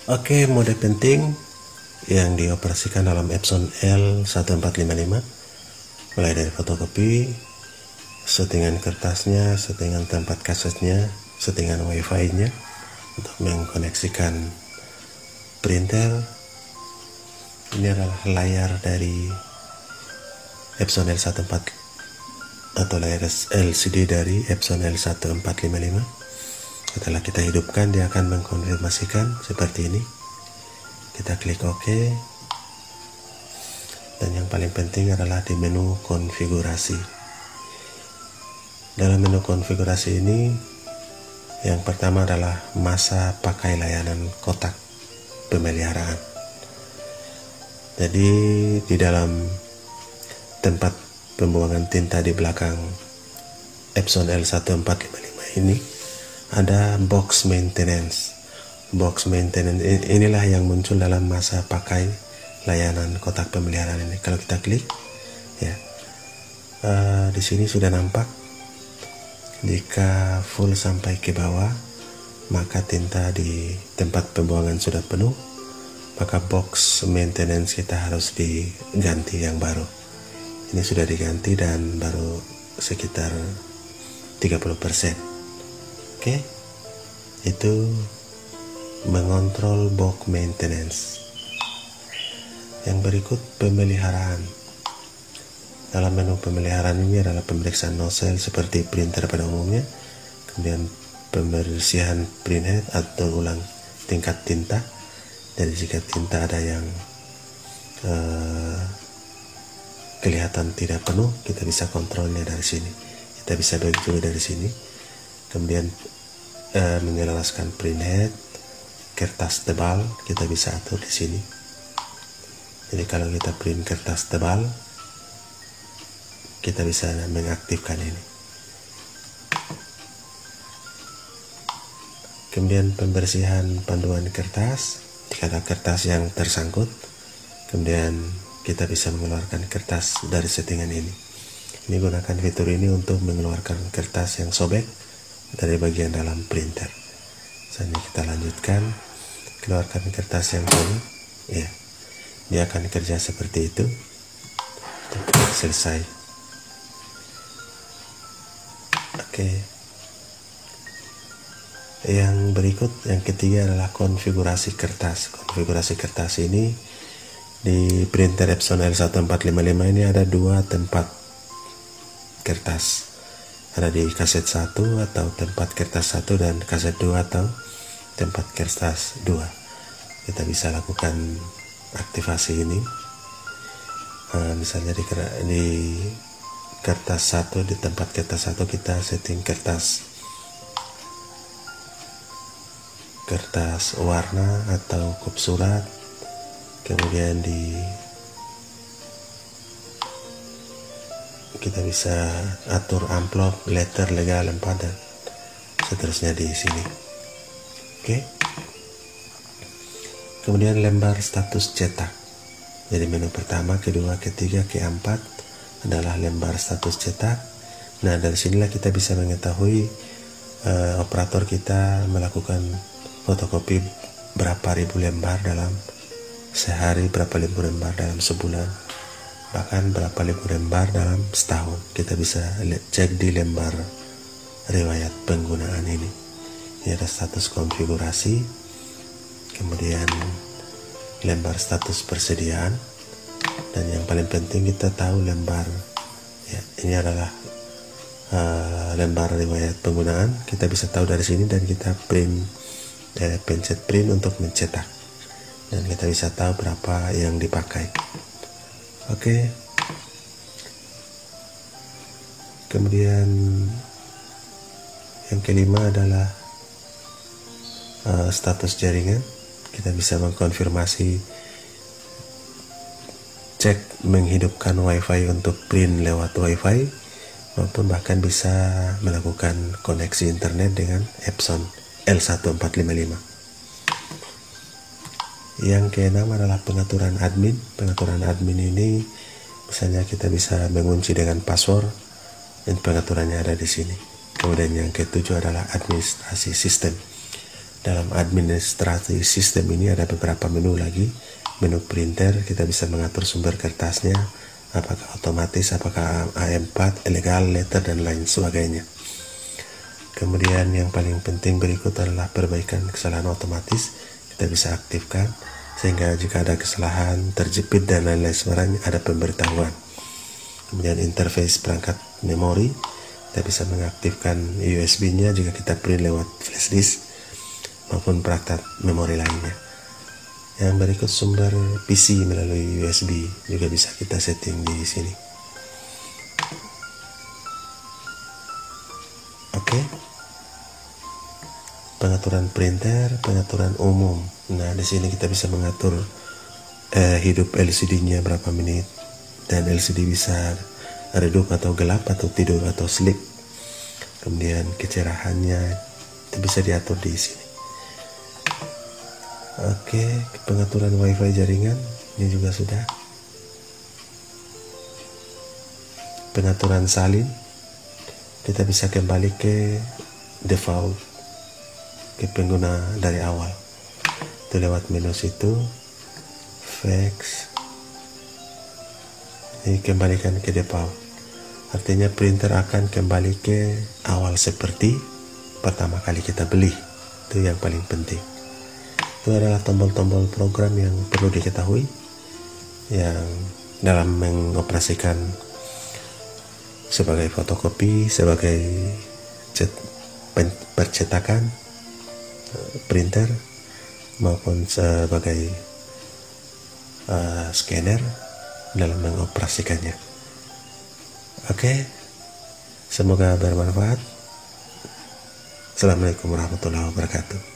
Oke, mode penting yang dioperasikan dalam Epson L1455 mulai dari fotokopi, settingan kertasnya, settingan tempat kasetnya, settingan wifi-nya untuk mengkoneksikan printer. Ini adalah layar dari Epson L14 atau layar LCD dari Epson L1455. Setelah kita hidupkan, dia akan mengkonfirmasikan seperti ini. Kita klik OK. Dan yang paling penting adalah di menu konfigurasi. Dalam menu konfigurasi ini, yang pertama adalah masa pakai layanan kotak pemeliharaan. Jadi di dalam tempat pembuangan tinta di belakang Epson L1455 ini ada box maintenance. Box maintenance inilah yang muncul dalam masa pakai layanan kotak pemeliharaan ini. Kalau kita klik, ya, di sini sudah nampak. Jika full sampai ke bawah, maka tinta di tempat pembuangan sudah penuh, maka box maintenance kita harus diganti yang baru. Ini sudah diganti dan baru sekitar 30%. Oke, itu mengontrol box maintenance. Yang berikut pemeliharaan. Dalam menu pemeliharaan ini adalah pemeriksaan nozzle seperti printer pada umumnya, kemudian pembersihan printhead atau ulang tingkat tinta. Jadi jika tinta ada yang kelihatan tidak penuh, kita bisa kontrolnya dari sini. Kita bisa juga dari sini. Kemudian menyelaraskan printhead, kertas tebal kita bisa atur di sini. Jadi kalau kita print kertas tebal, kita bisa mengaktifkan ini. Kemudian pembersihan panduan kertas, jika ada kertas yang tersangkut, kemudian kita bisa mengeluarkan kertas dari settingan ini. Ini gunakan fitur ini untuk mengeluarkan kertas yang sobek dari bagian dalam printer. Selanjutnya kita lanjutkan, keluarkan kertas yang penuh. Ya, dia akan kerja seperti itu. Selesai. Oke. Yang berikut, yang ketiga adalah konfigurasi kertas. Konfigurasi kertas ini di printer Epson L1455 ini ada dua tempat kertas. Ada di kaset 1 atau tempat kertas 1 dan kaset 2 atau tempat kertas 2. Kita bisa lakukan aktivasi ini. Misalnya di kertas 1, di tempat kertas 1 kita setting kertas warna atau kup surat, kemudian kita bisa atur amplop, letter, legal, lembar, dan seterusnya di sini. Oke. Kemudian lembar status cetak. Jadi menu pertama, kedua, ketiga, keempat adalah lembar status cetak. Nah, dari sinilah kita bisa mengetahui operator kita melakukan fotokopi berapa ribu lembar dalam sehari, berapa ribu lembar dalam sebulan, bahkan berapa ribu lembar dalam setahun. Kita bisa cek di lembar riwayat penggunaan ini. Ini ada status konfigurasi, kemudian lembar status persediaan, dan yang paling penting kita tahu lembar, ya, ini adalah lembar riwayat penggunaan. Kita bisa tahu dari sini dan kita pencet print untuk mencetak, dan kita bisa tahu berapa yang dipakai. Oke. Kemudian yang kelima adalah status jaringan. Kita bisa mengkonfirmasi, cek menghidupkan wifi untuk print lewat wifi, maupun bahkan bisa melakukan koneksi internet dengan Epson L1455. Yang keenam adalah pengaturan admin. Pengaturan admin ini misalnya kita bisa mengunci dengan password, dan pengaturannya ada di sini. Kemudian yang ketujuh adalah administrasi sistem. dalam administrasi sistem ini ada beberapa menu lagi. Menu printer, kita bisa mengatur sumber kertasnya, apakah otomatis, apakah A4, legal, letter, dan lain sebagainya. Kemudian yang paling penting berikut adalah perbaikan kesalahan otomatis. Kita bisa aktifkan sehingga jika ada kesalahan, terjepit, dan lain-lain sebagainya ada pemberitahuan. Kemudian interface perangkat memori, kita bisa mengaktifkan USB-nya jika kita print lewat flash disk maupun perangkat memori lainnya. Yang berikut sumber PC melalui USB juga bisa kita setting di sini. Oke. Pengaturan printer, pengaturan umum. Nah, di sini kita bisa mengatur hidup LCD-nya berapa menit, dan LCD bisa redup atau gelap atau tidur atau sleep. Kemudian kecerahannya itu bisa diatur di sini. Oke, pengaturan WiFi jaringan ini juga sudah. Pengaturan salin, kita bisa kembali ke default, ke pengguna dari awal. Itu lewat menu situ, fax. Ini kembalikan ke default. Artinya printer akan kembali ke awal seperti pertama kali kita beli. Itu yang paling penting. Itu adalah tombol-tombol program yang perlu diketahui yang dalam mengoperasikan sebagai fotokopi, sebagai percetakan printer, maupun sebagai scanner dalam mengoperasikannya. Oke, semoga bermanfaat. Assalamualaikum warahmatullahi wabarakatuh.